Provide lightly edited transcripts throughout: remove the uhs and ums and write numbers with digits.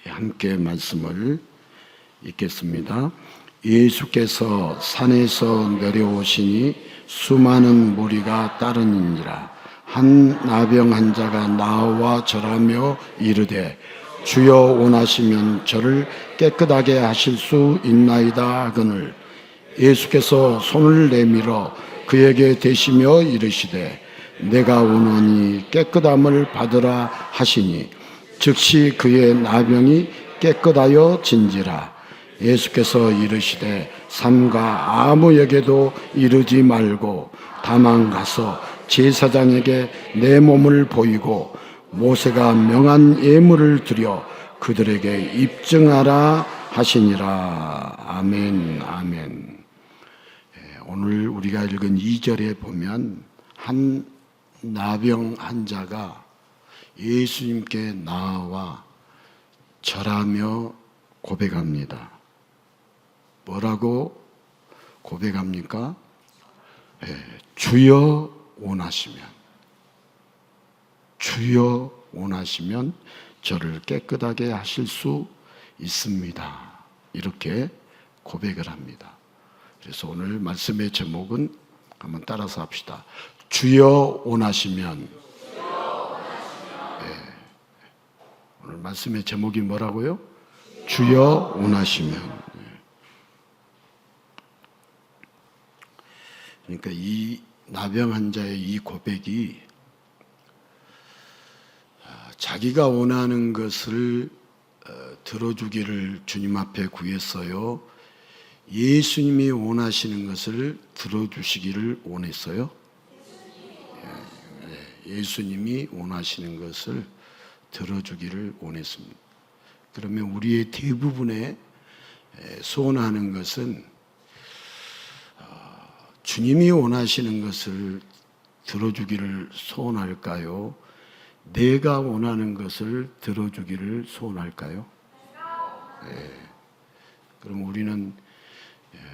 함께 말씀을 읽겠습니다. 예수께서 산에서 내려오시니 수많은 무리가 따르니라. 한 나병 환자가 나와 절하며 이르되 주여 원하시면 저를 깨끗하게 하실 수 있나이다 하거늘 예수께서 손을 내밀어 그에게 대시며 이르시되 내가 원하니 깨끗함을 받으라 하시니 즉시 그의 나병이 깨끗하여 진지라. 예수께서 이르시되 삼가 아무에게도 이르지 말고 다만 가서 제사장에게 내 몸을 보이고 모세가 명한 예물을 드려 그들에게 입증하라 하시니라. 아멘. 아멘. 오늘 우리가 읽은 2절에 보면 한 나병 환자가 예수님께 나와 절하며 고백합니다. 뭐라고 고백합니까? 주여 원하시면 저를 깨끗하게 하실 수 있습니다. 이렇게 고백을 합니다. 그래서 오늘 말씀의 제목은 한번 따라서 합시다. 주여 원하시면. 오늘 말씀의 제목이 뭐라고요? 주여 원하시면. 그러니까 이 나병 환자의 이 고백이 자기가 원하는 것을 들어주기를 주님 앞에 구했어요? 예수님이 원하시는 것을 들어주시기를 원했어요? 예수님이 원하시는 것을 들어주기를 원했습니다. 그러면 우리의 대부분의 소원하는 것은 주님이 원하시는 것을 들어주기를 소원할까요? 내가 원하는 것을 들어주기를 소원할까요? 그럼 우리는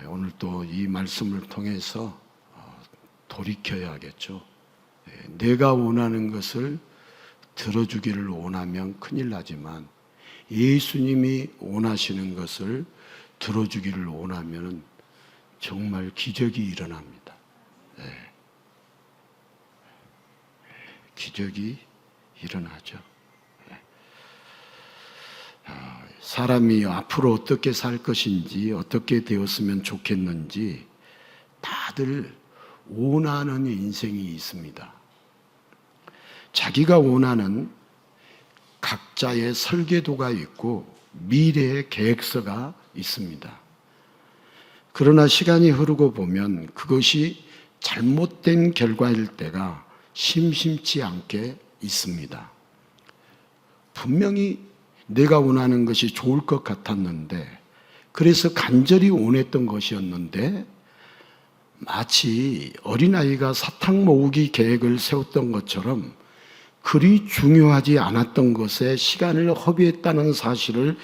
오늘 또 이 말씀을 통해서 돌이켜야겠죠. 내가 원하는 것을 들어주기를 원하면 큰일 나지만 예수님이 원하시는 것을 들어주기를 원하면 정말 기적이 일어납니다. 기적이 일어나죠. 사람이 앞으로 어떻게 살 것인지, 어떻게 되었으면 좋겠는지 다들 원하는 인생이 있습니다. 자기가 원하는 각자의 설계도가 있고 미래의 계획서가 있습니다. 그러나 시간이 흐르고 보면 그것이 잘못된 결과일 때가 심심치 않게 있습니다. 분명히 내가 원하는 것이 좋을 것 같았는데, 그래서 간절히 원했던 것이었는데, 마치 어린아이가 사탕 모으기 계획을 세웠던 것처럼 그리 중요하지 않았던 것에 시간을 허비했다는 사실을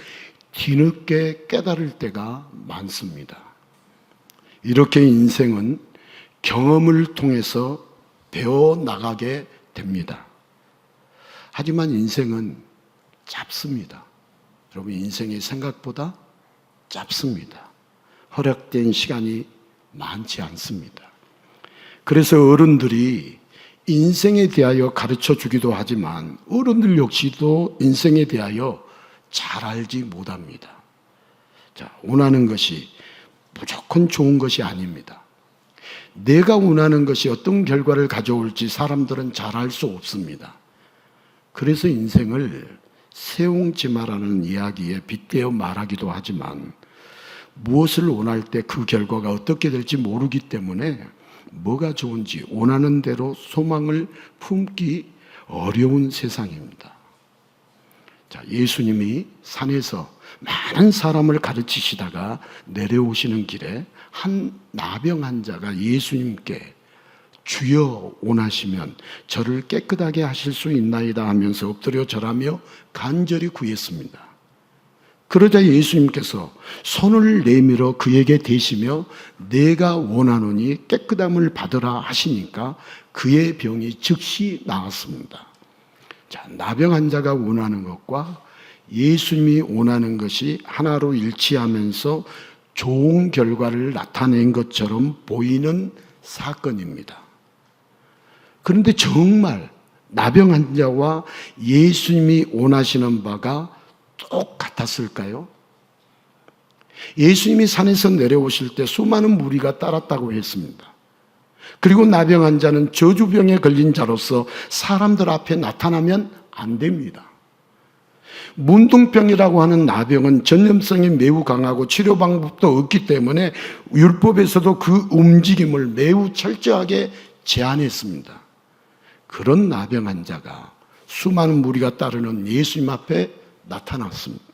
뒤늦게 깨달을 때가 많습니다. 이렇게 인생은 경험을 통해서 배워나가게 됩니다. 하지만 인생은 짧습니다. 여러분, 인생이 생각보다 짧습니다. 허락된 시간이 많지 않습니다. 그래서 어른들이 인생에 대하여 가르쳐 주기도 하지만 어른들 역시도 인생에 대하여 잘 알지 못합니다. 원하는 것이 무조건 좋은 것이 아닙니다. 내가 원하는 것이 어떤 결과를 가져올지 사람들은 잘 알 수 없습니다. 그래서 인생을 세옹지마라는 이야기에 빗대어 말하기도 하지만 무엇을 원할 때 그 결과가 어떻게 될지 모르기 때문에 뭐가 좋은지 원하는 대로 소망을 품기 어려운 세상입니다. 예수님이 산에서 많은 사람을 가르치시다가 내려오시는 길에 한 나병 환자가 예수님께 주여 원하시면 저를 깨끗하게 하실 수 있나이다 하면서 엎드려 절하며 간절히 구했습니다. 그러자 예수님께서 손을 내밀어 그에게 대시며 내가 원하노니 깨끗함을 받으라 하시니까 그의 병이 즉시 나았습니다. 자, 나병 환자가 원하는 것과 예수님이 원하는 것이 하나로 일치하면서 좋은 결과를 나타낸 것처럼 보이는 사건입니다. 그런데 정말 나병 환자와 예수님이 원하시는 바가 똑같았을까요? 예수님이 산에서 내려오실 때 수많은 무리가 따랐다고 했습니다. 그리고 나병 환자는 저주병에 걸린 자로서 사람들 앞에 나타나면 안 됩니다. 문둥병이라고 하는 나병은 전염성이 매우 강하고 치료 방법도 없기 때문에 율법에서도 그 움직임을 매우 철저하게 제한했습니다. 그런 나병 환자가 수많은 무리가 따르는 예수님 앞에 나타났습니다.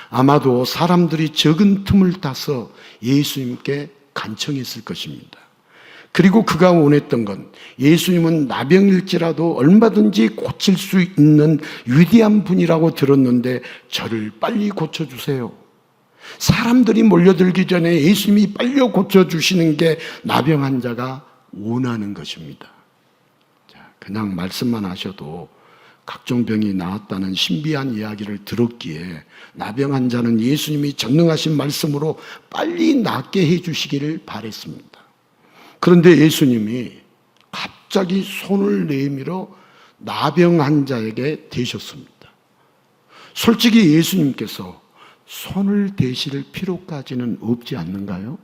아마도 사람들이 적은 틈을 타서 예수님께 간청했을 것입니다. 그리고 그가 원했던 건 예수님은 나병일지라도 얼마든지 고칠 수 있는 위대한 분이라고 들었는데 저를 빨리 고쳐주세요. 사람들이 몰려들기 전에 예수님이 빨리 고쳐주시는 게 나병 환자가 원하는 것입니다. 자, 그냥 말씀만 하셔도 각종 병이 나았다는 신비한 이야기를 들었기에 나병 환자는 예수님이 전능하신 말씀으로 빨리 낫게 해주시기를 바랬습니다. 그런데 예수님이 갑자기 손을 내밀어 나병 환자에게 대셨습니다. 솔직히 예수님께서 손을 대실 필요까지는 없지 않는가요?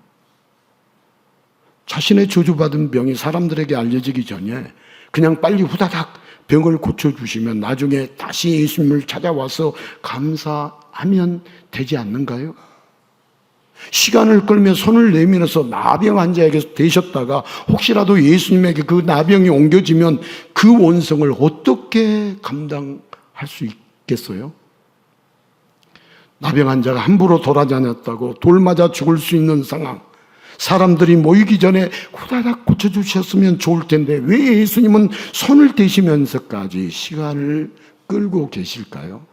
자신의 저주받은 병이 사람들에게 알려지기 전에 그냥 빨리 후다닥 병을 고쳐주시면 나중에 다시 예수님을 찾아와서 감사하면 되지 않는가요? 시간을 끌며 손을 내밀어서 나병 환자에게 대셨다가 혹시라도 예수님에게 그 나병이 옮겨지면 그 원성을 어떻게 감당할 수 있겠어요? 나병 환자가 함부로 돌아다녔다고 돌 맞아 죽을 수 있는 상황, 사람들이 모이기 전에 후다닥 고쳐주셨으면 좋을 텐데 왜 예수님은 손을 대시면서까지 시간을 끌고 계실까요?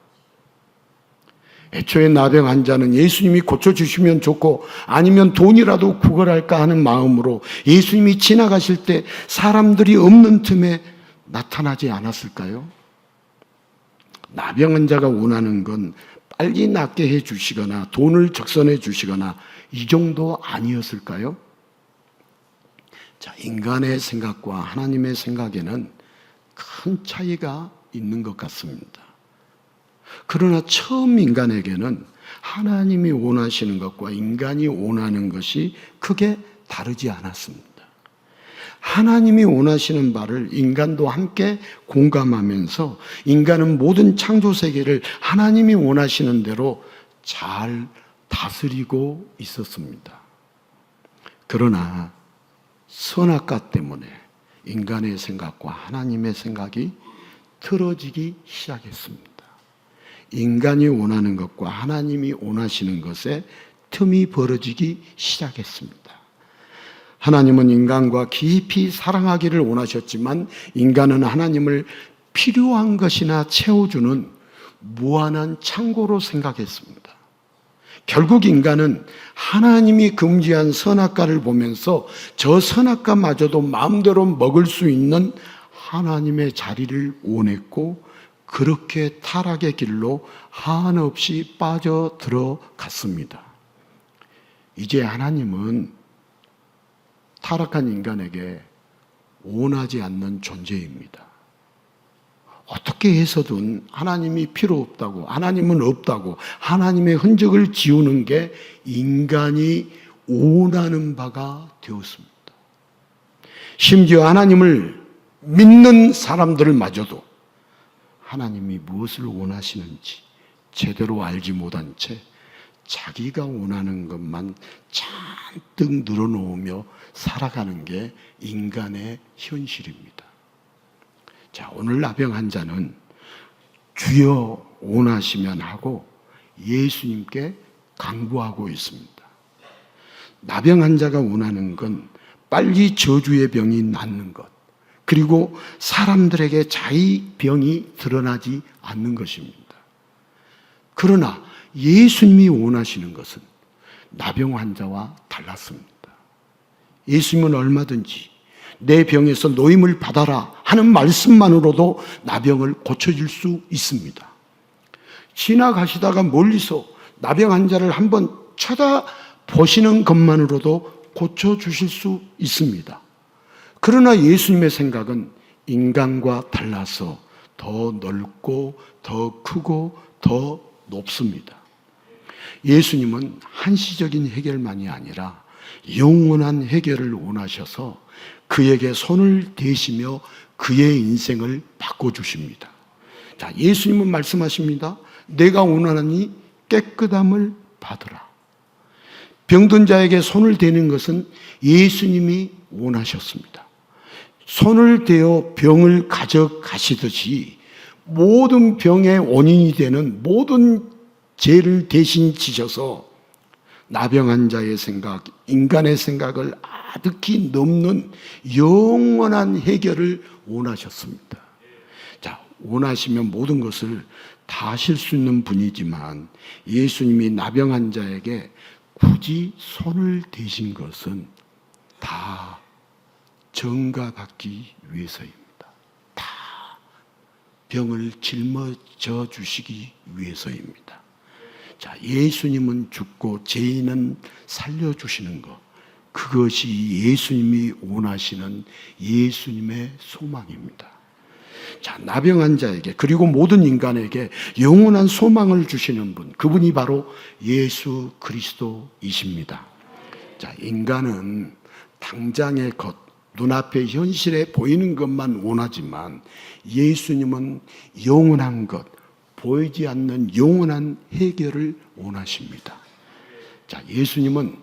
애초에 나병 환자는 예수님이 고쳐주시면 좋고 아니면 돈이라도 구걸할까 하는 마음으로 예수님이 지나가실 때 사람들이 없는 틈에 나타나지 않았을까요? 나병 환자가 원하는 건 빨리 낫게 해주시거나 돈을 적선해 주시거나 이 정도 아니었을까요? 자, 인간의 생각과 하나님의 생각에는 큰 차이가 있는 것 같습니다. 그러나 처음 인간에게는 하나님이 원하시는 것과 인간이 원하는 것이 크게 다르지 않았습니다. 하나님이 원하시는 바를 인간도 함께 공감하면서 인간은 모든 창조 세계를 하나님이 원하시는 대로 잘 다스리고 있었습니다. 그러나 선악과 때문에 인간의 생각과 하나님의 생각이 틀어지기 시작했습니다. 인간이 원하는 것과 하나님이 원하시는 것에 틈이 벌어지기 시작했습니다. 하나님은 인간과 깊이 사랑하기를 원하셨지만 인간은 하나님을 필요한 것이나 채워주는 무한한 창고로 생각했습니다. 결국 인간은 하나님이 금지한 선악과를 보면서 저 선악과마저도 마음대로 먹을 수 있는 하나님의 자리를 원했고 그렇게 타락의 길로 한없이 빠져들어갔습니다. 이제 하나님은 타락한 인간에게 원하지 않는 존재입니다. 어떻게 해서든 하나님이 필요 없다고, 하나님은 없다고, 하나님의 흔적을 지우는 게 인간이 원하는 바가 되었습니다. 심지어 하나님을 믿는 사람들마저도 하나님이 무엇을 원하시는지 제대로 알지 못한 채 자기가 원하는 것만 잔뜩 늘어놓으며 살아가는 게 인간의 현실입니다. 자, 오늘 나병 환자는 주여 원하시면 하고 예수님께 간구하고 있습니다. 나병 환자가 원하는 건 빨리 저주의 병이 낫는 것, 그리고 사람들에게 자기 병이 드러나지 않는 것입니다. 그러나 예수님이 원하시는 것은 나병 환자와 달랐습니다. 예수님은 얼마든지 내 병에서 노임을 받아라 하는 말씀만으로도 나병을 고쳐줄 수 있습니다. 지나가시다가 멀리서 나병 환자를 한번 쳐다보시는 것만으로도 고쳐주실 수 있습니다. 그러나 예수님의 생각은 인간과 달라서 더 넓고 더 크고 더 높습니다. 예수님은 한시적인 해결만이 아니라 영원한 해결을 원하셔서 그에게 손을 대시며 그의 인생을 바꿔주십니다. 자, 예수님은 말씀하십니다. 내가 원하노니 깨끗함을 받으라. 병든 자에게 손을 대는 것은 예수님이 원하셨습니다. 손을 대어 병을 가져가시듯이 모든 병의 원인이 되는 모든 죄를 대신 지셔서 나병 환자의 생각, 인간의 생각을 아득히 넘는 영원한 해결을 원하셨습니다. 자, 원하시면 모든 것을 다 하실 수 있는 분이지만 예수님이 나병 환자에게 굳이 손을 대신 것은 다 정가받기 위해서입니다. 다 병을 짊어져 주시기 위해서입니다. 자, 예수님은 죽고 죄인은 살려주시는 것, 그것이 예수님이 원하시는 예수님의 소망입니다. 자, 나병 환자에게 그리고 모든 인간에게 영원한 소망을 주시는 분, 그분이 바로 예수 그리스도이십니다. 자, 인간은 당장의 것, 눈앞에 현실에 보이는 것만 원하지만 예수님은 영원한 것, 보이지 않는 영원한 해결을 원하십니다. 자, 예수님은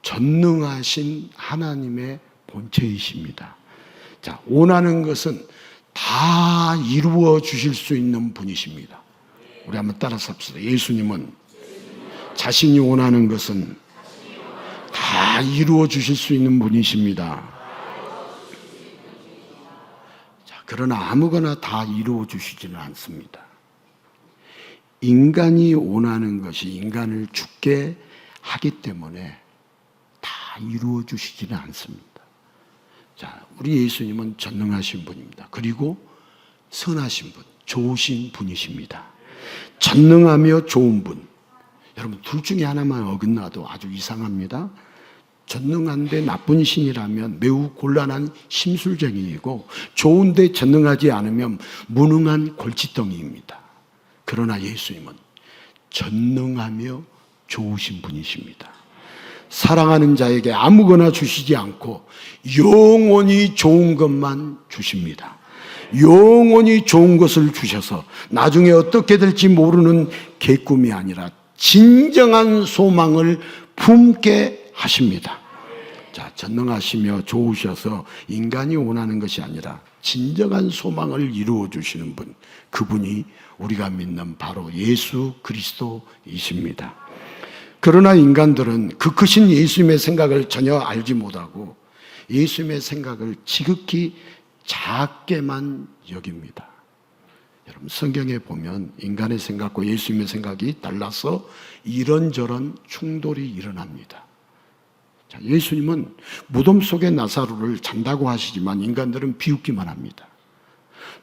전능하신 하나님의 본체이십니다. 자, 원하는 것은 다 이루어 주실 수 있는 분이십니다. 우리 한번 따라서 합시다. 예수님은 자신이 원하는 것은 다 이루어 주실 수 있는 분이십니다. 자, 그러나 아무거나 다 이루어 주시지는 않습니다. 인간이 원하는 것이 인간을 죽게 하기 때문에 다 이루어 주시지는 않습니다. 자, 우리 예수님은 전능하신 분입니다. 그리고 선하신 분, 좋으신 분이십니다. 전능하며 좋은 분. 여러분, 둘 중에 하나만 어긋나도 아주 이상합니다. 전능한데 나쁜 신이라면 매우 곤란한 심술쟁이이고, 좋은데 전능하지 않으면 무능한 골칫덩이입니다. 그러나 예수님은 전능하며 좋으신 분이십니다. 사랑하는 자에게 아무거나 주시지 않고 영원히 좋은 것만 주십니다. 영원히 좋은 것을 주셔서 나중에 어떻게 될지 모르는 개꿈이 아니라 진정한 소망을 품게 하십니다. 자, 전능하시며 좋으셔서 인간이 원하는 것이 아니라 진정한 소망을 이루어 주시는 분, 그분이 우리가 믿는 바로 예수 그리스도이십니다. 그러나 인간들은 그 크신 예수님의 생각을 전혀 알지 못하고 예수님의 생각을 지극히 작게만 여깁니다. 여러분, 성경에 보면 인간의 생각과 예수님의 생각이 달라서 이런저런 충돌이 일어납니다. 자, 예수님은 무덤 속에 나사로를 잔다고 하시지만 인간들은 비웃기만 합니다.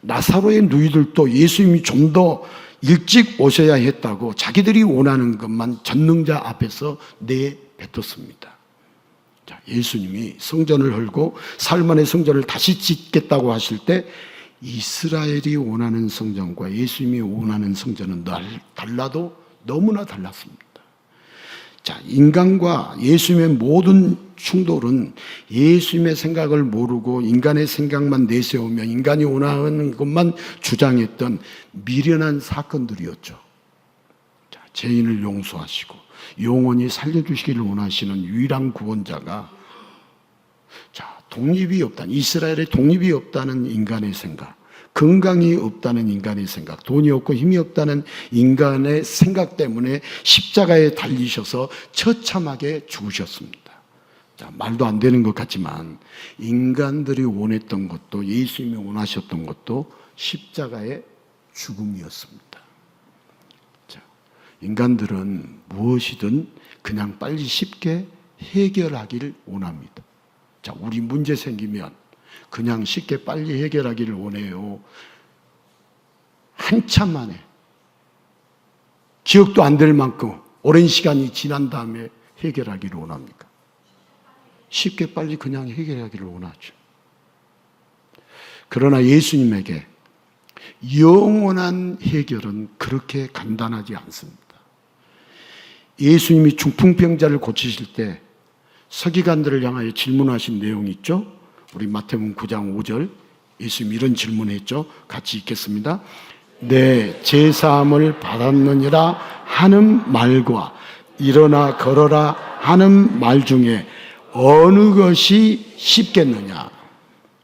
나사로의 누이들도 예수님이 좀 더 일찍 오셔야 했다고 자기들이 원하는 것만 전능자 앞에서 내뱉었습니다. 자, 예수님이 성전을 헐고 사흘 만에 성전을 다시 짓겠다고 하실 때 이스라엘이 원하는 성전과 예수님이 원하는 성전은 달라도 너무나 달랐습니다. 자, 인간과 예수님의 모든 충돌은 예수님의 생각을 모르고 인간의 생각만 내세우며 인간이 원하는 것만 주장했던 미련한 사건들이었죠. 자, 죄인을 용서하시고 영원히 살려주시기를 원하시는 유일한 구원자가, 자, 독립이 없다는, 이스라엘의 독립이 없다는 인간의 생각, 건강이 없다는 인간의 생각, 돈이 없고 힘이 없다는 인간의 생각 때문에 십자가에 달리셔서 처참하게 죽으셨습니다. 자, 말도 안 되는 것 같지만 인간들이 원했던 것도 예수님이 원하셨던 것도 십자가의 죽음이었습니다. 자, 인간들은 무엇이든 그냥 빨리 쉽게 해결하기를 원합니다. 자, 우리 문제 생기면 그냥 쉽게 빨리 해결하기를 원해요? 한참 만에, 기억도 안 될 만큼 오랜 시간이 지난 다음에 해결하기를 원합니까? 쉽게 빨리 그냥 해결하기를 원하죠. 그러나 예수님에게 영원한 해결은 그렇게 간단하지 않습니다. 예수님이 중풍병자를 고치실 때 서기관들을 향하여 질문하신 내용이 있죠. 우리 마태복음 9장 5절, 예수님이 이런 질문을 했죠. 같이 읽겠습니다. 내 제사함을 받았느니라 하는 말과 일어나 걸어라 하는 말 중에 어느 것이 쉽겠느냐?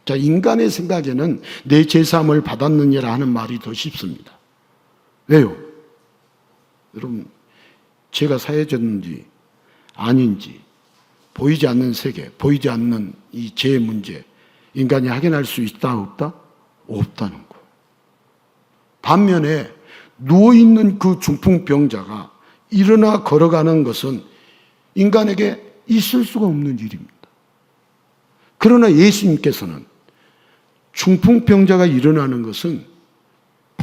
자, 인간의 생각에는 내 제사함을 받았느니라 하는 말이 더 쉽습니다. 왜요? 여러분, 죄가 사해졌는지 아닌지 보이지 않는 세계, 보이지 않는 이 죄의 문제, 인간이 확인할 수 있다 없다? 없다는 거. 반면에 누워있는 그 중풍병자가 일어나 걸어가는 것은 인간에게 있을 수가 없는 일입니다. 그러나 예수님께서는 중풍병자가 일어나는 것은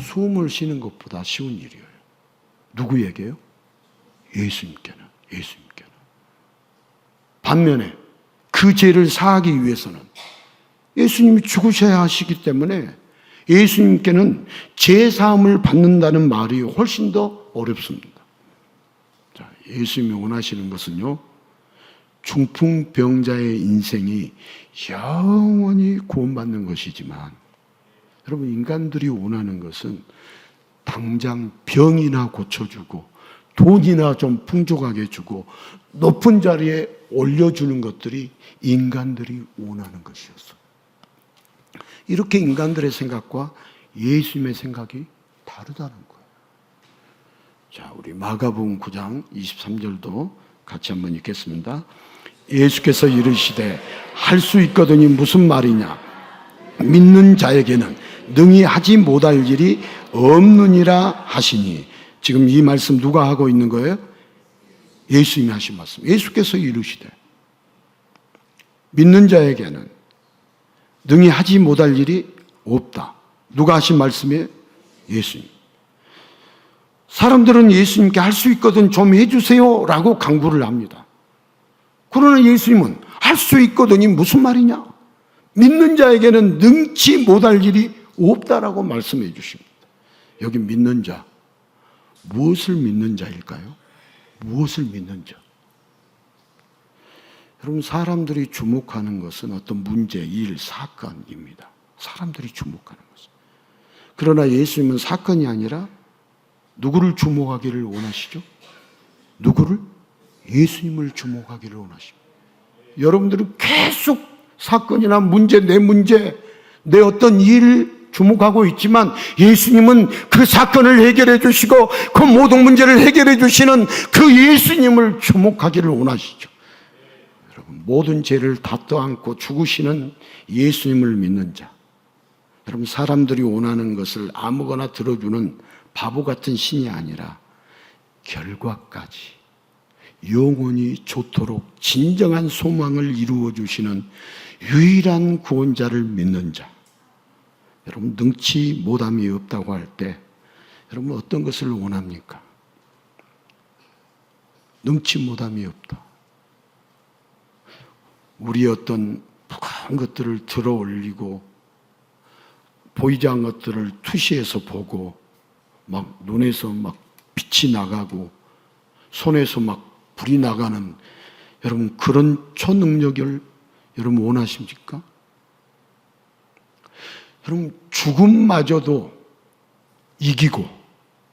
숨을 쉬는 것보다 쉬운 일이에요. 누구에게요? 예수님께는. 반면에 그 죄를 사하기 위해서는 예수님이 죽으셔야 하시기 때문에 예수님께는 죄 사함을 받는다는 말이 훨씬 더 어렵습니다. 자, 예수님이 원하시는 것은요, 중풍병자의 인생이 영원히 구원받는 것이지만, 여러분, 인간들이 원하는 것은 당장 병이나 고쳐주고 돈이나 좀 풍족하게 주고 높은 자리에 올려주는 것들이 인간들이 원하는 것이었어요. 이렇게 인간들의 생각과 예수님의 생각이 다르다는 거예요. 자, 우리 마가복음 9장 23절도 같이 한번 읽겠습니다. 예수께서 이르시되 할 수 있거든이 무슨 말이냐? 믿는 자에게는 능히 하지 못할 일이 없느니라 하시니. 지금 이 말씀 누가 하고 있는 거예요? 예수님이 하신 말씀. 예수께서 이르시되 믿는 자에게는 능히 하지 못할 일이 없다. 누가 하신 말씀이에요? 예수님. 사람들은 예수님께 할 수 있거든 좀 해주세요 라고 강구를 합니다. 그러나 예수님은 할 수 있거든이 무슨 말이냐? 믿는 자에게는 능치 못할 일이 없다라고 말씀해 주십니다. 여기 믿는 자, 무엇을 믿는 자일까요? 무엇을 믿는 자? 여러분, 사람들이 주목하는 것은 어떤 문제, 일, 사건입니다. 사람들이 주목하는 것은. 그러나 예수님은 사건이 아니라 누구를 주목하기를 원하시죠? 누구를? 예수님을 주목하기를 원하십니다. 여러분들은 계속 사건이나 문제, 내 어떤 일을 주목하고 있지만 예수님은 그 사건을 해결해 주시고 그 모든 문제를 해결해 주시는 그 예수님을 주목하기를 원하시죠. 여러분, 모든 죄를 다 떠안고 죽으시는 예수님을 믿는 자. 여러분, 사람들이 원하는 것을 아무거나 들어주는 바보 같은 신이 아니라 결과까지 영원히 좋도록 진정한 소망을 이루어 주시는 유일한 구원자를 믿는 자. 여러분, 능치 못함이 없다고 할 때 여러분 어떤 것을 원합니까? 능치 못함이 없다. 우리 어떤 무거운 것들을 들어 올리고 보이지 않는 것들을 투시해서 보고 막 눈에서 막 빛이 나가고 손에서 막 불이 나가는 여러분 그런 초능력을 여러분 원하십니까? 여러분 죽음마저도 이기고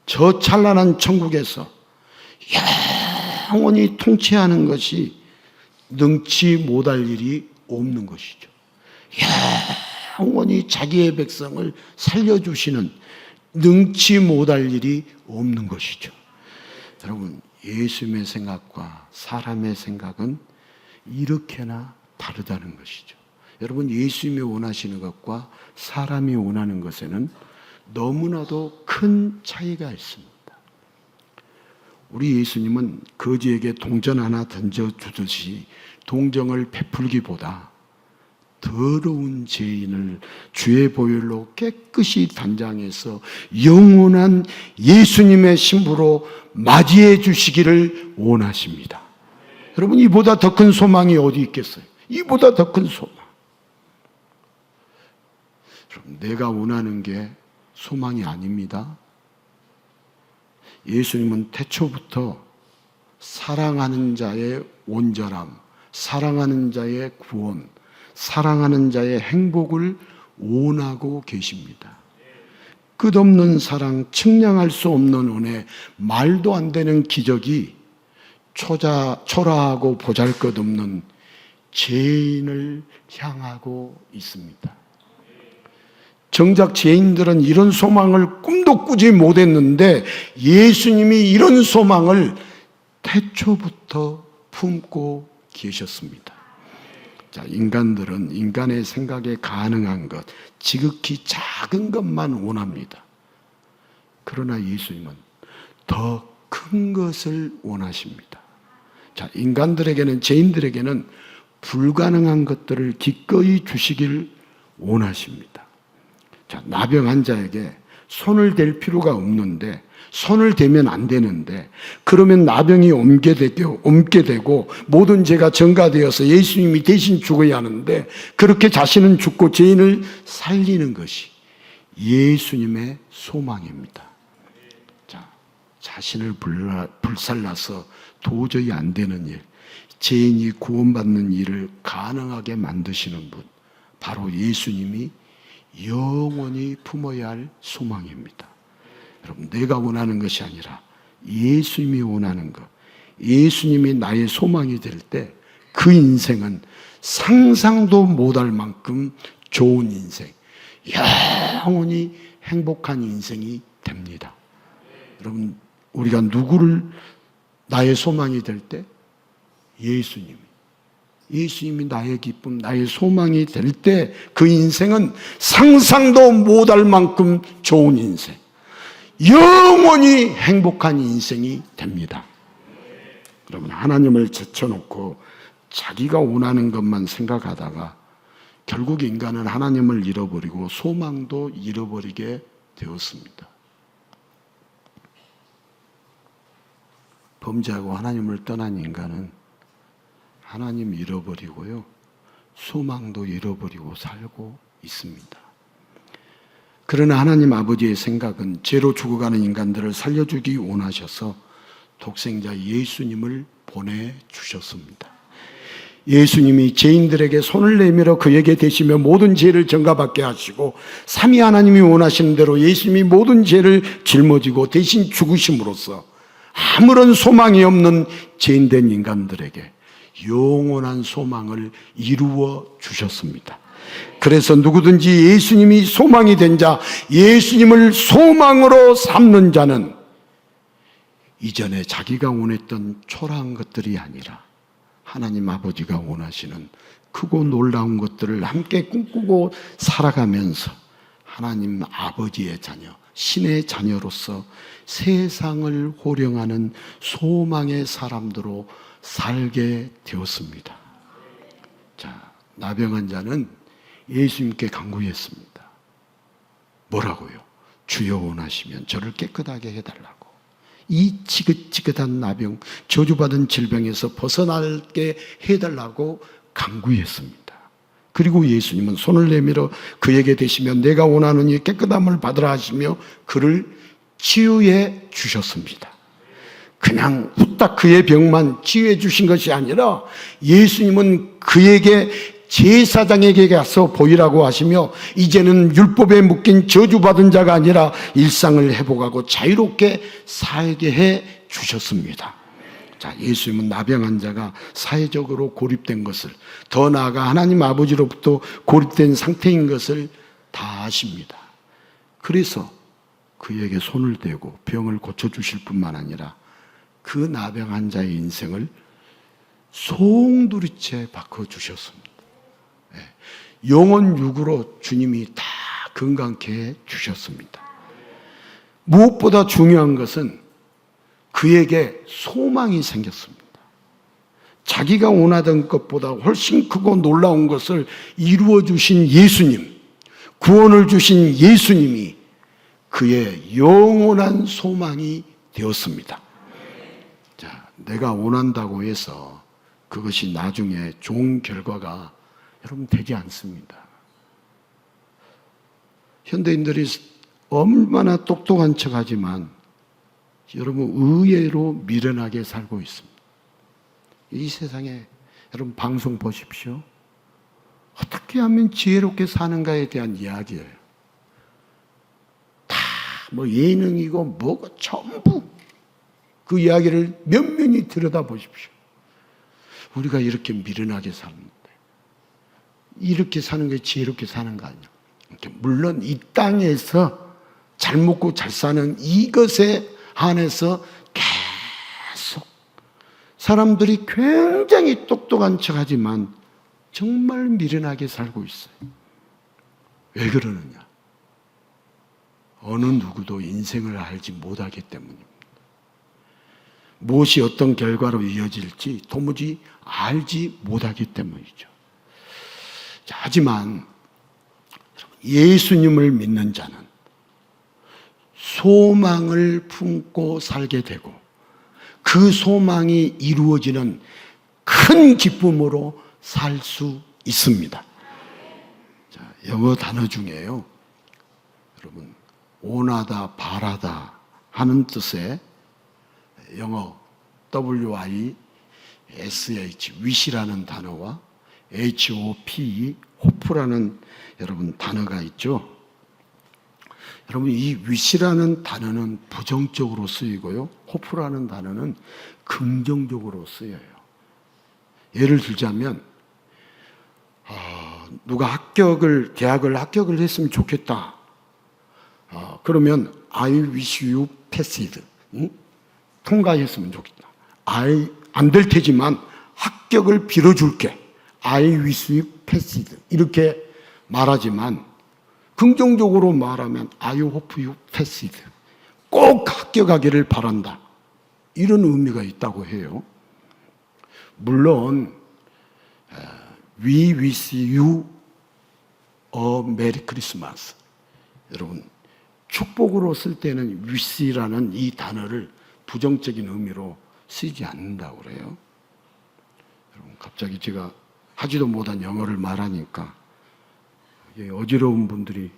저 찬란한 천국에서 영원히 통치하는 것이 능치 못할 일이 없는 것이죠. 영원히 자기의 백성을 살려주시는 능치 못할 일이 없는 것이죠. 여러분, 예수님의 생각과 사람의 생각은 이렇게나 다르다는 것이죠. 여러분, 예수님이 원하시는 것과 사람이 원하는 것에는 너무나도 큰 차이가 있습니다. 우리 예수님은 거지에게 동전 하나 던져주듯이 동정을 베풀기보다 더러운 죄인을 주의 보혈로 깨끗이 단장해서 영원한 예수님의 신부로 맞이해 주시기를 원하십니다. 여러분, 이보다 더 큰 소망이 어디 있겠어요? 이보다 더 큰 소망. 내가 원하는 게 소망이 아닙니다. 예수님은 태초부터 사랑하는 자의 온전함, 사랑하는 자의 구원, 사랑하는 자의 행복을 원하고 계십니다. 끝없는 사랑, 측량할 수 없는 은혜, 말도 안 되는 기적이 초라하고 보잘것없는 죄인을 향하고 있습니다. 정작 죄인들은 이런 소망을 꿈도 꾸지 못했는데 예수님이 이런 소망을 태초부터 품고 계셨습니다. 자, 인간들은 인간의 생각에 가능한 것, 지극히 작은 것만 원합니다. 그러나 예수님은 더 큰 것을 원하십니다. 자, 인간들에게는, 죄인들에게는 불가능한 것들을 기꺼이 주시길 원하십니다. 자, 나병 환자에게 손을 댈 필요가 없는데, 손을 대면 안 되는데, 그러면 나병이 옮게 되고 모든 죄가 전가되어서 예수님이 대신 죽어야 하는데, 그렇게 자신은 죽고 죄인을 살리는 것이 예수님의 소망입니다. 자, 자신을 불살라서 도저히 안 되는 일, 죄인이 구원받는 일을 가능하게 만드시는 분, 바로 예수님이 영원히 품어야 할 소망입니다. 여러분, 내가 원하는 것이 아니라 예수님이 원하는 것, 예수님이 나의 소망이 될 때 그 인생은 상상도 못할 만큼 좋은 인생, 영원히 행복한 인생이 됩니다. 여러분, 우리가 누구를 나의 소망이 될 때? 예수님이 나의 기쁨, 나의 소망이 될 때 그 인생은 상상도 못할 만큼 좋은 인생, 영원히 행복한 인생이 됩니다. 여러분, 하나님을 제쳐놓고 자기가 원하는 것만 생각하다가 결국 인간은 하나님을 잃어버리고 소망도 잃어버리게 되었습니다. 범죄하고 하나님을 떠난 인간은 하나님 잃어버리고요, 소망도 잃어버리고 살고 있습니다. 그러나 하나님 아버지의 생각은 죄로 죽어가는 인간들을 살려주기 원하셔서 독생자 예수님을 보내주셨습니다. 예수님이 죄인들에게 손을 내밀어 그에게 대시며 모든 죄를 전가받게 하시고, 삼위 하나님이 원하시는 대로 예수님이 모든 죄를 짊어지고 대신 죽으심으로써 아무런 소망이 없는 죄인된 인간들에게 영원한 소망을 이루어 주셨습니다. 그래서 누구든지 예수님이 소망이 된 자, 예수님을 소망으로 삼는 자는 이전에 자기가 원했던 초라한 것들이 아니라 하나님 아버지가 원하시는 크고 놀라운 것들을 함께 꿈꾸고 살아가면서 하나님 아버지의 자녀, 신의 자녀로서 세상을 호령하는 소망의 사람들로 살게 되었습니다. 자, 나병 자는 예수님께 간구했습니다. 뭐라고요? 주여 원하시면 저를 깨끗하게 해달라고. 이 지긋지긋한 나병, 저주받은 질병에서 벗어나게 해달라고 간구했습니다. 그리고 예수님은 손을 내밀어 그에게 대시면 내가 원하는 이 깨끗함을 받으라 하시며 그를 치유해 주셨습니다. 그냥 후딱 그의 병만 치유해 주신 것이 아니라 예수님은 그에게 제사장에게 가서 보이라고 하시며 이제는 율법에 묶인 저주받은 자가 아니라 일상을 회복하고 자유롭게 살게 해 주셨습니다. 자, 예수님은 나병 환자가 사회적으로 고립된 것을, 더 나아가 하나님 아버지로부터 고립된 상태인 것을 다 아십니다. 그래서 그에게 손을 대고 병을 고쳐주실 뿐만 아니라 그 나병 환자의 인생을 송두리째 바꿔주셨습니다. 영원 육으로 주님이 다 건강케 해 주셨습니다. 무엇보다 중요한 것은 그에게 소망이 생겼습니다. 자기가 원하던 것보다 훨씬 크고 놀라운 것을 이루어 주신 예수님, 구원을 주신 예수님이 그의 영원한 소망이 되었습니다. 자, 내가 원한다고 해서 그것이 나중에 좋은 결과가 여러분 되지 않습니다. 현대인들이 얼마나 똑똑한 척하지만 여러분 의외로 미련하게 살고 있습니다. 이 세상에 여러분 방송 보십시오. 어떻게 하면 지혜롭게 사는가에 대한 이야기예요. 다 뭐 예능이고 뭐고 전부 그 이야기를 면면히 들여다보십시오. 우리가 이렇게 미련하게 사는데 이렇게 사는 게 지혜롭게 사는 거 아니야. 물론 이 땅에서 잘 먹고 잘 사는 이것에 한해서 계속 사람들이 굉장히 똑똑한 척하지만 정말 미련하게 살고 있어요. 왜 그러느냐? 어느 누구도 인생을 알지 못하기 때문입니다. 무엇이 어떤 결과로 이어질지 도무지 알지 못하기 때문이죠. 자, 하지만 예수님을 믿는 자는 소망을 품고 살게 되고 그 소망이 이루어지는 큰 기쁨으로 살 수 있습니다. 자, 영어 단어 중에요. 여러분, 원하다, 바라다 하는 뜻의 영어 WISH, wish라는 단어와 HOPE, hope라는 여러분 단어가 있죠. 여러분 이 wish라는 단어는 부정적으로 쓰이고요. hope라는 단어는 긍정적으로 쓰여요. 예를 들자면 누가 대학을 합격을 했으면 좋겠다. 그러면 I wish you passed. 통과했으면 좋겠다. 안 될 테지만 합격을 빌어줄게. I wish you passed. 이렇게 말하지만 긍정적으로 말하면 I hope you passed. 꼭 합격하기를 바란다. 이런 의미가 있다고 해요. 물론 We wish you a Merry Christmas. 여러분 축복으로 쓸 때는 wish라는 이 단어를 부정적인 의미로 쓰지 않는다고 그래요. 여러분 갑자기 제가 하지도 못한 영어를 말하니까 어지러운 분들이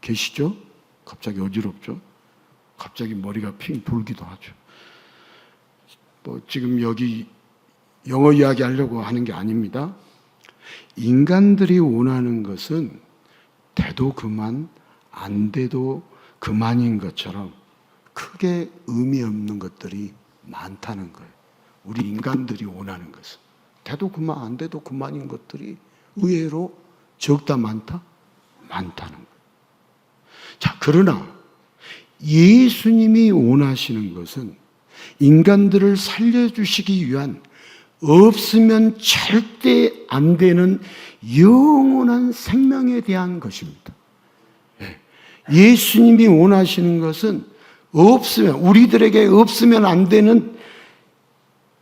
계시죠? 갑자기 어지럽죠? 갑자기 머리가 핑 돌기도 하죠. 뭐 지금 여기 영어 이야기하려고 하는 게 아닙니다. 인간들이 원하는 것은 돼도 그만, 안 돼도 그만인 것처럼 크게 의미 없는 것들이 많다는 거예요. 우리 인간들이 원하는 것은 돼도 그만, 안 돼도 그만인 것들이 의외로 적다 많다? 많다는 거예요. 자, 그러나 예수님이 원하시는 것은 인간들을 살려주시기 위한 없으면 절대 안 되는 영원한 생명에 대한 것입니다. 예수님이 원하시는 것은 우리들에게 없으면 안 되는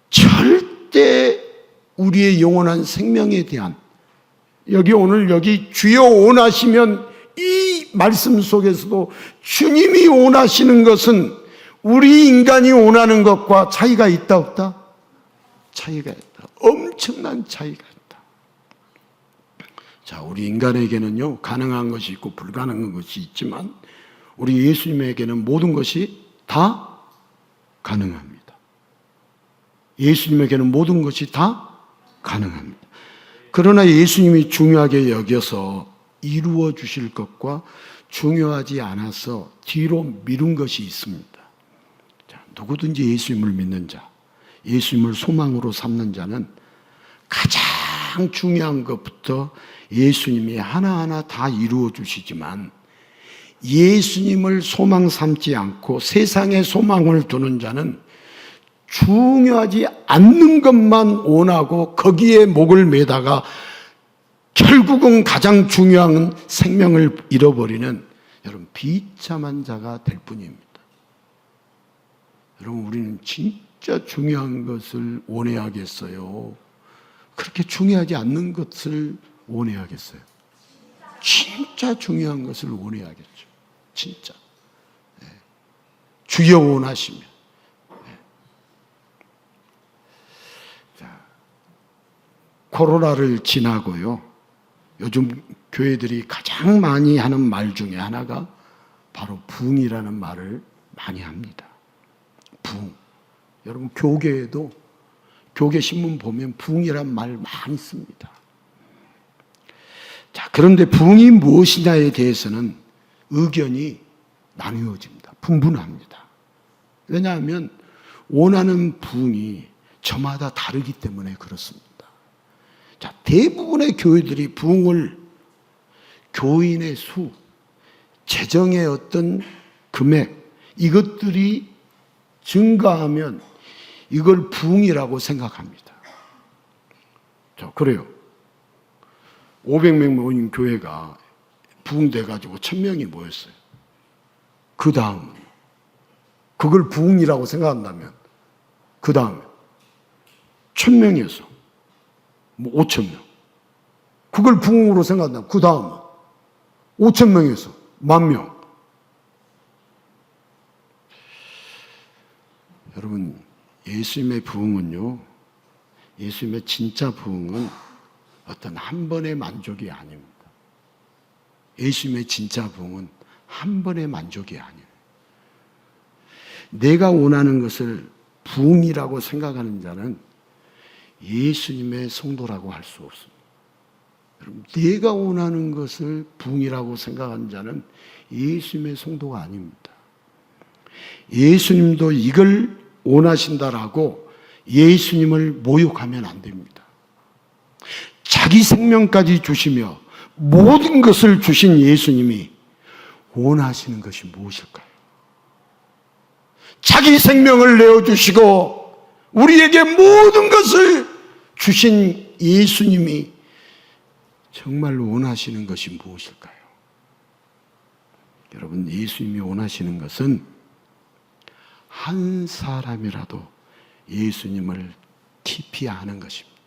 절대 우리의 영원한 생명에 대한 오늘 주여 원하시면 이 말씀 속에서도 주님이 원하시는 것은 우리 인간이 원하는 것과 차이가 있다 없다? 차이가 있다. 엄청난 차이가 있다. 자, 우리 인간에게는요, 가능한 것이 있고 불가능한 것이 있지만 우리 예수님에게는 모든 것이 다 가능합니다. 예수님에게는 모든 것이 다 가능합니다. 그러나 예수님이 중요하게 여겨서 이루어 주실 것과 중요하지 않아서 뒤로 미룬 것이 있습니다. 자, 누구든지 예수님을 믿는 자, 예수님을 소망으로 삼는 자는 가장 중요한 것부터 예수님이 하나하나 다 이루어 주시지만 예수님을 소망 삼지 않고 세상에 소망을 두는 자는 중요하지 않는 것만 원하고 거기에 목을 매다가 결국은 가장 중요한 생명을 잃어버리는 여러분 비참한 자가 될 뿐입니다. 여러분 우리는 진짜 중요한 것을 원해야겠어요? 그렇게 중요하지 않는 것을 원해야겠어요? 진짜 중요한 것을 원해야겠죠. 진짜. 주여 원하시면. 자, 코로나를 지나고요. 요즘 교회들이 가장 많이 하는 말 중에 하나가 바로 부흥이라는 말을 많이 합니다. 부흥. 여러분 교계에도 교계 신문 보면 부흥이라는 말 많이 씁니다. 자, 그런데 부흥이 무엇이냐에 대해서는 의견이 나누어집니다. 분분합니다. 왜냐하면 원하는 부흥이 저마다 다르기 때문에 그렇습니다. 자, 대부분의 교회들이 부흥을 교인의 수, 재정의 어떤 금액, 이것들이 증가하면 이걸 부흥이라고 생각합니다. 자, 그래요. 500명 모인 교회가 부흥돼가지고 1000명이 모였어요. 그 다음은 그걸 부흥이라고 생각한다면 그 다음에 1000명이어서 뭐 5000명 그걸 부흥으로 생각한다면 그 다음은 5000명에서 10,000명. 여러분 예수님의 부흥은요, 예수님의 진짜 부흥은 어떤 한 번의 만족이 아닙니다. 예수님의 진짜 부흥은 한 번의 만족이 아니에요. 내가 원하는 것을 부흥이라고 생각하는 자는 예수님의 성도라고 할 수 없습니다. 여러분, 내가 원하는 것을 부흥이라고 생각하는 자는 예수님의 성도가 아닙니다. 예수님도 이걸 원하신다라고 예수님을 모욕하면 안 됩니다. 자기 생명까지 주시며 모든 것을 주신 예수님이 원하시는 것이 무엇일까요? 자기 생명을 내어주시고 우리에게 모든 것을 주신 예수님이 정말 원하시는 것이 무엇일까요? 여러분, 예수님이 원하시는 것은 한 사람이라도 예수님을 깊이 아는 것입니다.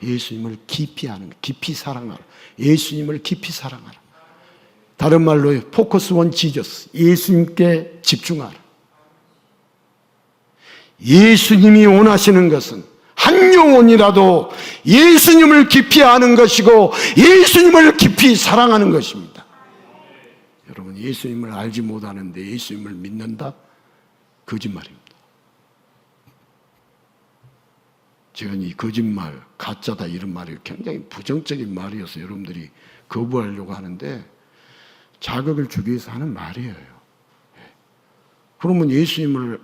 예수님을 깊이 아는, 깊이 사랑하라. 예수님을 깊이 사랑하라. 다른 말로 포커스 온 지저스, 예수님께 집중하라. 예수님이 원하시는 것은 한 영혼이라도 예수님을 깊이 아는 것이고 예수님을 깊이 사랑하는 것입니다. 여러분, 예수님을 알지 못하는데 예수님을 믿는다? 거짓말입니다. 제가 이 거짓말, 가짜다 이런 말이 굉장히 부정적인 말이어서 여러분들이 거부하려고 하는데 자극을 주기 위해서 하는 말이에요. 그러면 예수님을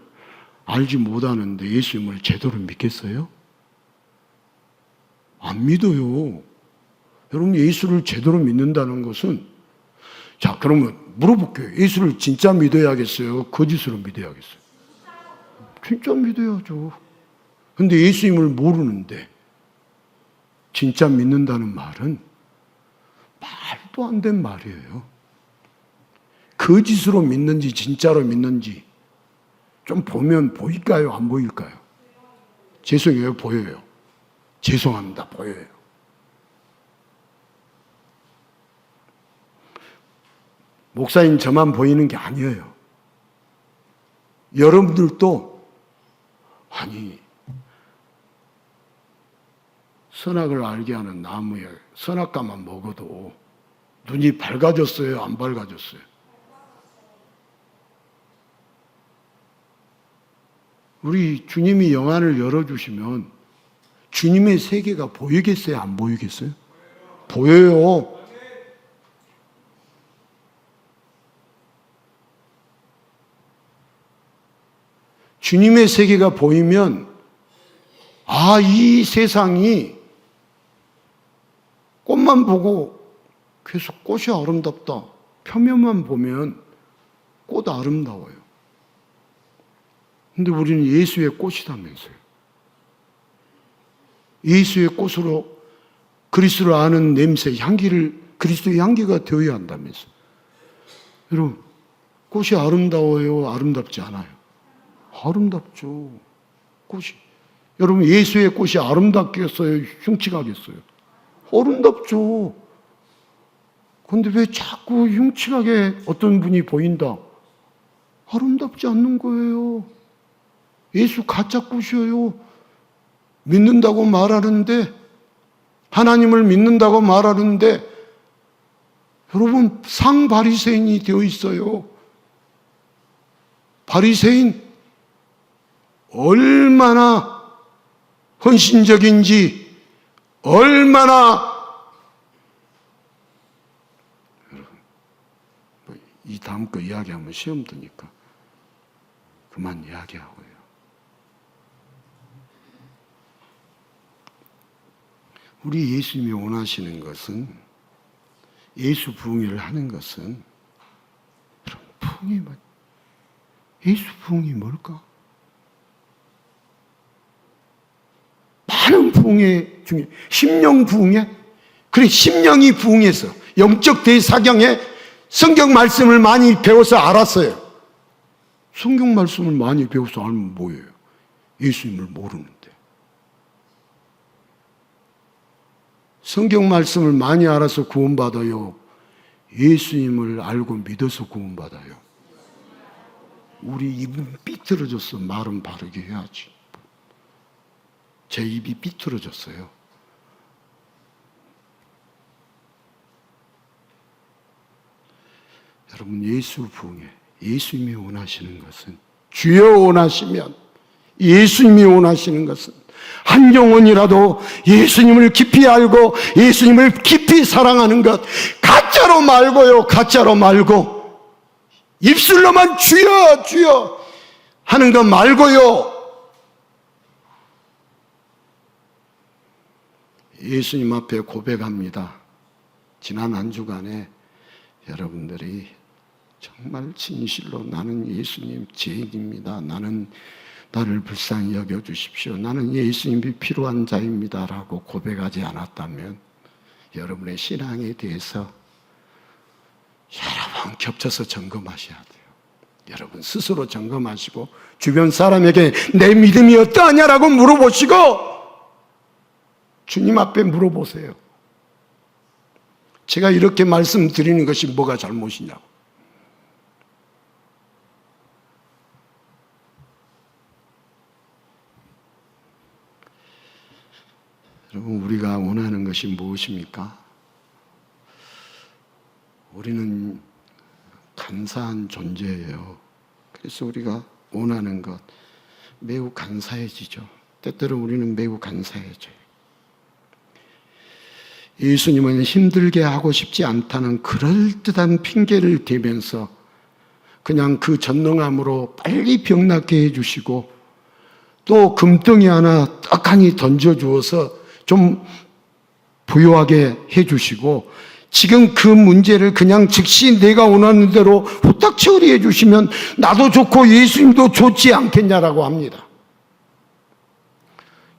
알지 못하는데 예수님을 제대로 믿겠어요? 안 믿어요. 여러분, 예수를 제대로 믿는다는 것은, 자, 그러면 물어볼게요. 예수를 진짜 믿어야겠어요? 거짓으로 믿어야겠어요? 진짜 믿어야죠. 근데 예수님을 모르는데 진짜 믿는다는 말은 말도 안 되는 말이에요. 거짓으로 믿는지 진짜로 믿는지 좀 보면 보일까요? 안 보일까요? 죄송해요. 보여요. 죄송합니다. 보여요. 목사님 저만 보이는 게 아니에요. 여러분들도 아니 선악을 알게 하는 나무에 선악과만 먹어도 눈이 밝아졌어요? 안 밝아졌어요? 우리 주님이 영안을 열어주시면 주님의 세계가 보이겠어요? 안 보이겠어요? 보여요. 주님의 세계가 보이면 아, 이 세상이 꽃만 보고 계속 꽃이 아름답다. 표면만 보면 꽃 아름다워요. 근데 우리는 예수의 꽃이라면서요. 예수의 꽃으로 그리스도를 아는 냄새, 향기를 그리스도의 향기가 되어야 한다면서요. 여러분, 꽃이 아름다워요? 아름답지 않아요? 아름답죠. 꽃이. 여러분, 예수의 꽃이 아름답겠어요? 흉측하겠어요? 아름답죠. 그런데 왜 자꾸 흉측하게 어떤 분이 보인다? 아름답지 않는 거예요. 예수 가짜 꽃이에요. 믿는다고 말하는데, 하나님을 믿는다고 말하는데, 여러분, 상바리새인이 되어 있어요. 바리새인, 얼마나 헌신적인지, 얼마나, 이 다음 거 이야기하면 시험 드니까 그만 이야기하고요. 우리 예수님이 원하시는 것은, 예수 부흥회를 하는 것은, 여러분, 부흥이 뭐, 예수 부흥이 뭘까? 많은 부흥회 중에 심령 부흥회? 그래, 심령이 부흥해서 영적 대사경에 성경 말씀을 많이 배워서 알았어요. 성경 말씀을 많이 배워서 알면 뭐예요? 예수님을 모르는데. 성경 말씀을 많이 알아서 구원받아요? 예수님을 알고 믿어서 구원받아요? 우리 입은 삐뚤어졌어. 말은 바르게 해야지. 제 입이 삐뚤어졌어요. 여러분, 예수 부흥회, 예수님이 원하시는 것은, 주여 원하시면, 예수님이 원하시는 것은 한 영혼이라도 예수님을 깊이 알고 예수님을 깊이 사랑하는 것, 가짜로 말고요. 가짜로 말고 입술로만 주여 주여 하는 것 말고요. 예수님 앞에 고백합니다. 지난 한 주간에 여러분들이 정말 진실로 나는 예수님 죄인입니다. 나를 불쌍히 여겨주십시오. 나는 예수님이 필요한 자입니다. 라고 고백하지 않았다면 여러분의 신앙에 대해서 여러 번 겹쳐서 점검하셔야 돼요. 여러분 스스로 점검하시고 주변 사람에게 내 믿음이 어떠하냐라고 물어보시고 주님 앞에 물어보세요. 제가 이렇게 말씀드리는 것이 뭐가 잘못이냐고. 여러분, 우리가 원하는 것이 무엇입니까? 우리는 간사한 존재예요. 그래서 우리가 원하는 것 매우 간사해지죠. 때때로 우리는 매우 간사해져요. 예수님은 힘들게 하고 싶지 않다는 그럴듯한 핑계를 대면서 그냥 그 전능함으로 빨리 병낫게 해주시고 또 금덩이 하나 떡하니 던져주어서 좀 부유하게 해주시고 지금 그 문제를 그냥 즉시 내가 원하는 대로 후딱 처리해 주시면 나도 좋고 예수님도 좋지 않겠냐라고 합니다.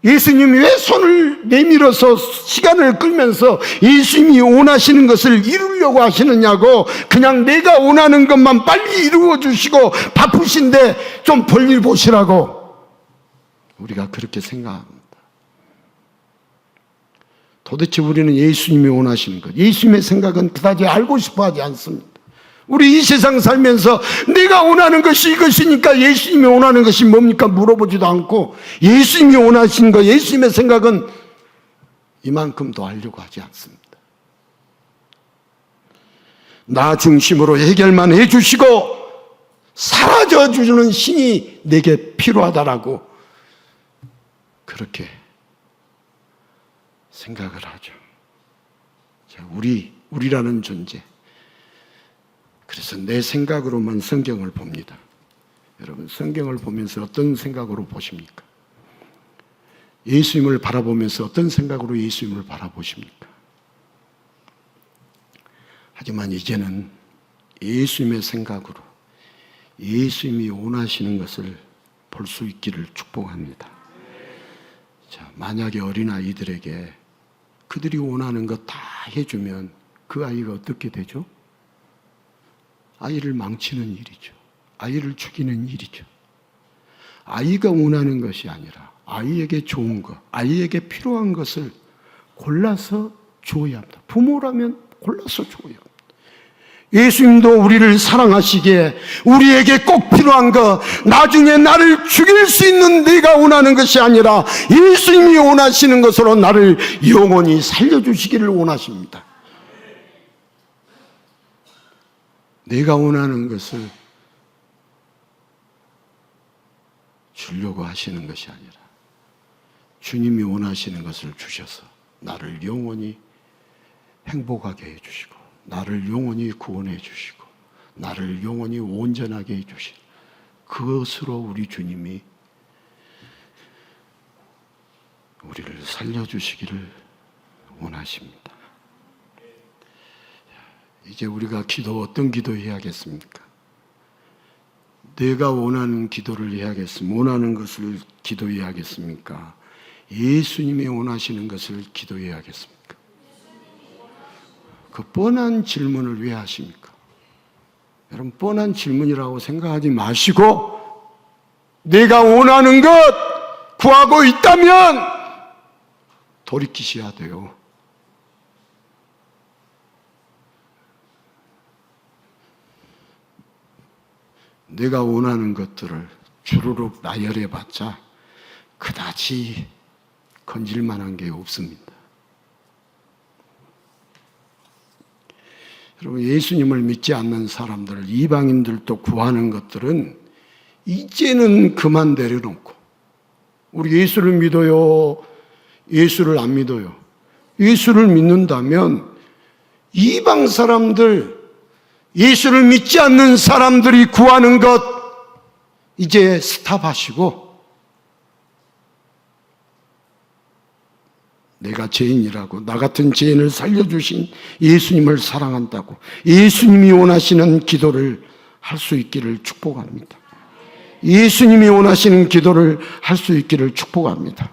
예수님이 왜 손을 내밀어서 시간을 끌면서 예수님이 원하시는 것을 이루려고 하시느냐고. 그냥 내가 원하는 것만 빨리 이루어 주시고 바쁘신데 좀 볼일 보시라고 우리가 그렇게 생각합니다. 도대체 우리는 예수님이 원하시는 것, 예수님의 생각은 그다지 알고 싶어 하지 않습니다. 우리 이 세상 살면서 내가 원하는 것이 이것이니까 예수님이 원하는 것이 뭡니까? 물어보지도 않고 예수님이 원하시는 것, 예수님의 생각은 이만큼도 알려고 하지 않습니다. 나 중심으로 해결만 해주시고 사라져주는 신이 내게 필요하다라고 그렇게 생각을 하죠. 자, 우리라는 존재. 그래서 내 생각으로만 성경을 봅니다. 여러분, 성경을 보면서 어떤 생각으로 보십니까? 예수님을 바라보면서 어떤 생각으로 예수님을 바라보십니까? 하지만 이제는 예수님의 생각으로 예수님이 원하시는 것을 볼 수 있기를 축복합니다. 자, 만약에 어린아이들에게 그들이 원하는 것 다 해주면 그 아이가 어떻게 되죠? 아이를 망치는 일이죠. 아이를 죽이는 일이죠. 아이가 원하는 것이 아니라 아이에게 좋은 것, 아이에게 필요한 것을 골라서 주어야 합니다. 부모라면 골라서 주어야 합니다. 예수님도 우리를 사랑하시기에 우리에게 꼭 필요한 것, 나중에 나를 죽일 수 있는 내가 원하는 것이 아니라 예수님이 원하시는 것으로 나를 영원히 살려주시기를 원하십니다. 내가 원하는 것을 주려고 하시는 것이 아니라 주님이 원하시는 것을 주셔서 나를 영원히 행복하게 해주시고 나를 영원히 구원해 주시고 나를 영원히 온전하게 해주신 그것으로 우리 주님이 우리를 살려주시기를 원하십니다. 이제 우리가 어떤 기도 해야겠습니까? 내가 원하는 기도를 해야겠습니까? 원하는 것을 기도해야겠습니까? 예수님이 원하시는 것을 기도해야겠습니까? 그 뻔한 질문을 왜 하십니까? 여러분, 뻔한 질문이라고 생각하지 마시고 내가 원하는 것 구하고 있다면 돌이키셔야 돼요. 내가 원하는 것들을 주르륵 나열해봤자 그다지 건질 만한 게 없습니다. 여러분, 예수님을 믿지 않는 사람들, 이방인들도 구하는 것들은 이제는 그만 내려놓고 우리 예수를 믿어요? 예수를 안 믿어요? 예수를 믿는다면 이방 사람들, 예수를 믿지 않는 사람들이 구하는 것 이제 스탑하시고 내가 죄인이라고 나 같은 죄인을 살려주신 예수님을 사랑한다고 예수님이 원하시는 기도를 할 수 있기를 축복합니다. 예수님이 원하시는 기도를 할 수 있기를 축복합니다.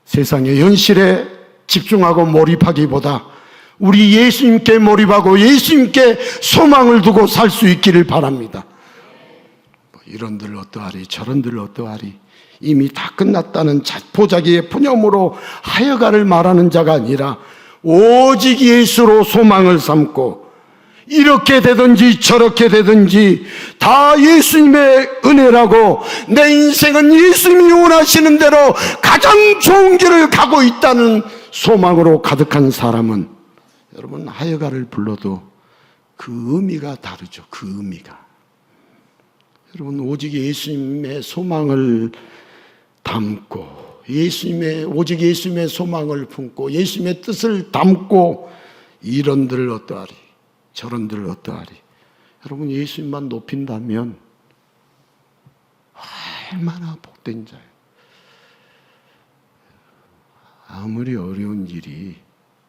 세상의 현실에 집중하고 몰입하기보다 우리 예수님께 몰입하고 예수님께 소망을 두고 살 수 있기를 바랍니다. 이런들 어떠하리 저런들 어떠하리 이미 다 끝났다는 자포자기의 푸념으로 하여가를 말하는 자가 아니라 오직 예수로 소망을 삼고 이렇게 되든지 저렇게 되든지 다 예수님의 은혜라고 내 인생은 예수님이 원하시는 대로 가장 좋은 길을 가고 있다는 소망으로 가득한 사람은 여러분 하여가를 불러도 그 의미가 다르죠. 그 의미가 여러분 오직 예수님의 소망을 담고 오직 예수님의 소망을 품고 예수님의 뜻을 담고 이런들 어떠하리 저런들 어떠하리 여러분 예수님만 높인다면 얼마나 복된 자예요. 아무리 어려운 일이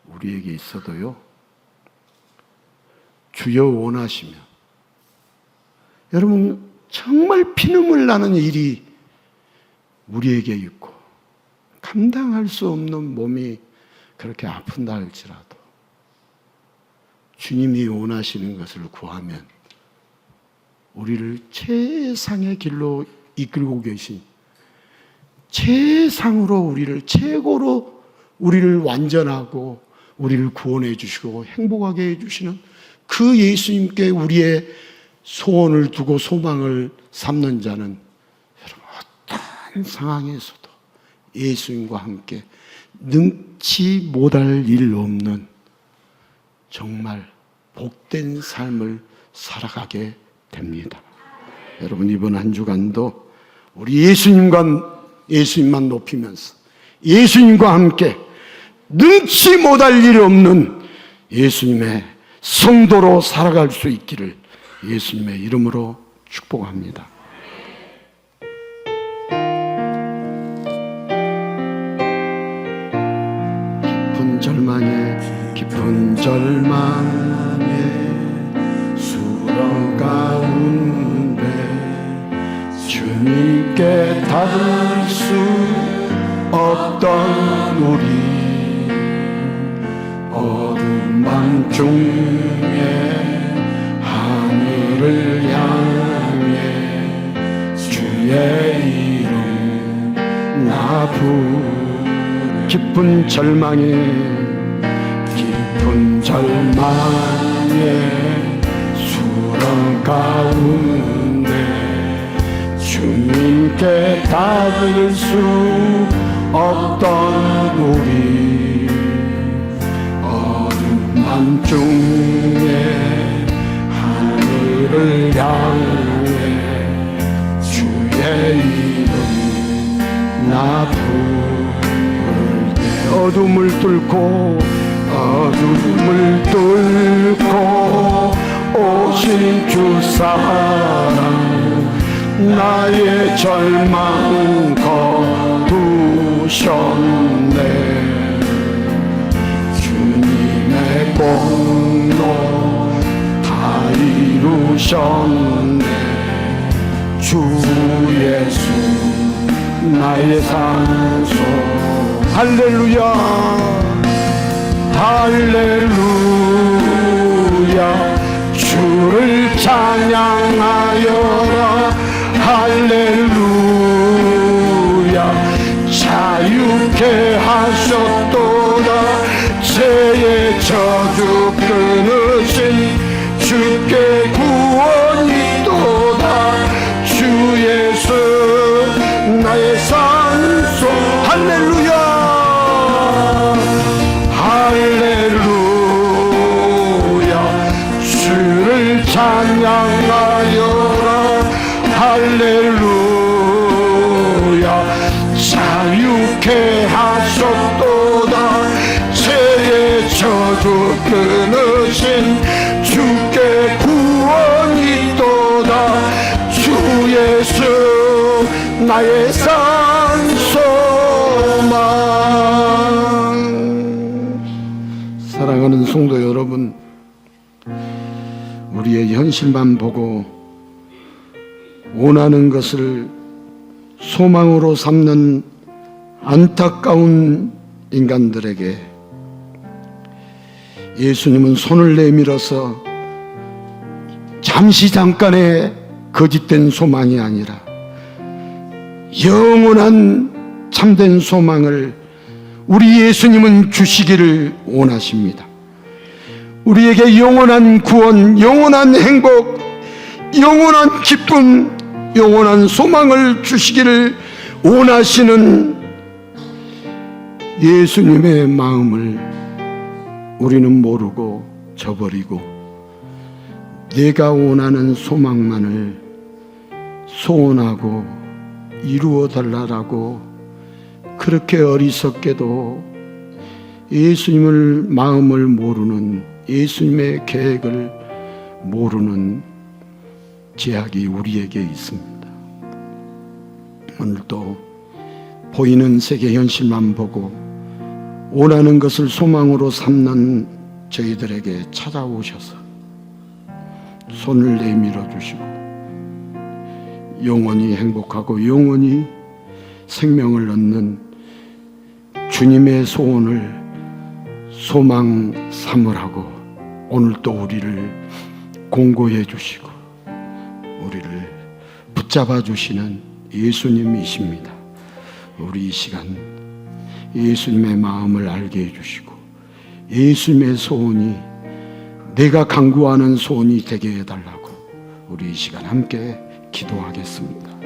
우리에게 있어도요 주여 원하시면 여러분 정말 피눈물 나는 일이 우리에게 있고 감당할 수 없는 몸이 그렇게 아픈다 할지라도 주님이 원하시는 것을 구하면 우리를 최상의 길로 이끌고 계신 최상으로 우리를 최고로 우리를 완전하고 우리를 구원해 주시고 행복하게 해 주시는 그 예수님께 우리의 소원을 두고 소망을 삼는 자는 여러분 어떤 상황에서도 예수님과 함께 능치 못할 일 없는 정말 복된 삶을 살아가게 됩니다. 여러분 이번 한 주간도 우리 예수님만 높이면서 예수님과 함께 능치 못할 일 없는 예수님의 성도로 살아갈 수 있기를 예수님의 이름으로 축복합니다. 깊은 절망에 수렁 가운데 주님께 닿을 수 없던 우리 어두운 밤 중에 하늘을 향해 주의 주의 이름 나 부르 기쁜 절망에 수렁 가운데 주님께 닿을 수 없던 우리 어둠 밤중에 하늘을 향해 주의 이름 나 부를게 어둠을 뚫고 오신 주 사랑 나의 절망 거두셨네 주님의 공로 다 이루셨네 주 예수 나의 산소 할렐루야 할렐루야 주를 찬양하여라 할렐루야 자유케 하셨도다 죄의 저주 끊으신 주께 구원이 있도다 주 예수 나의 산소 할렐루야 할렐루야 주를 찬양하여라 할렐루야 자유케 하셨도다 죄의 저주 끊으신 주께 구원이 있도다 주 예수 나의 산소망 사랑하는 성도 여러분 우리의 현실만 보고 원하는 것을 소망으로 삼는 안타까운 인간들에게 예수님은 손을 내밀어서 잠시 잠깐의 거짓된 소망이 아니라 영원한 참된 소망을 우리 예수님은 주시기를 원하십니다. 우리에게 영원한 구원, 영원한 행복, 영원한 기쁨, 영원한 소망을 주시기를 원하시는 예수님의 마음을 우리는 모르고 저버리고 내가 원하는 소망만을 소원하고 이루어 달라고 그렇게 어리석게도 예수님을 마음을 모르는 예수님의 계획을 모르는 죄악이 우리에게 있습니다. 오늘도 보이는 세계 현실만 보고 원하는 것을 소망으로 삼는 저희들에게 찾아오셔서 손을 내밀어 주시고 영원히 행복하고 영원히 생명을 얻는 주님의 소원을 소망 삼으라고 오늘 또 우리를 공고해 주시고 우리를 붙잡아 주시는 예수님이십니다. 우리 이 시간 예수님의 마음을 알게 해주시고 예수님의 소원이 내가 간구하는 소원이 되게 해달라고 우리 이 시간 함께 기도하겠습니다.